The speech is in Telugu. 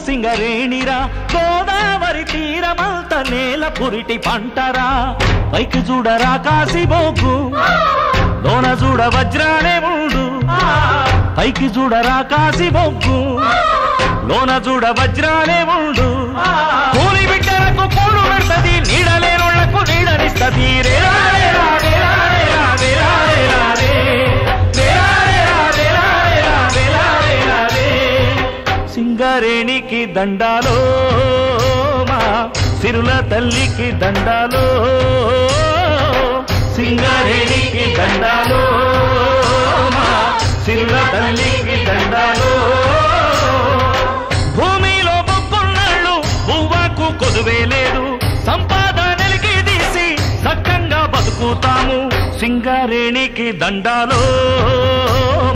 సింగరేణిరా గోదావరి తీరమంత నేల పురిటి పంటరా పైకి చూడరా కాసిబొగ్గు లోన చూడ వజ్రాలే ఉండు పైకి చూడరా కాసిబొగ్గు లోన చూడ వజ్రాలే ఉండు కూలి బిడ్డలకు పూలు పెడతది నీడలేనుళ్లకు నీడనిస్తది సింగరేణికి దండాలో మా సిరుల తల్లికి దండాలో సింగరేణికి దండాలో మా సిరుల తల్లికి దండాలో భూమిలో బొప్పున్నాళ్ళు బువ్వకు కొదువే లేదు సంపాదనలకి తీసి సక్కంగా బతుకుతాము సింగరేణికి దండాలో